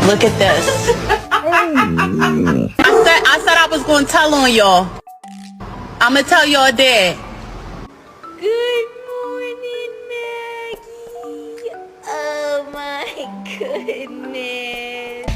Look at this. I said I was gonna tell on y'all. I'm gonna tell y'all that. Good morning, Maggie. Oh my goodness.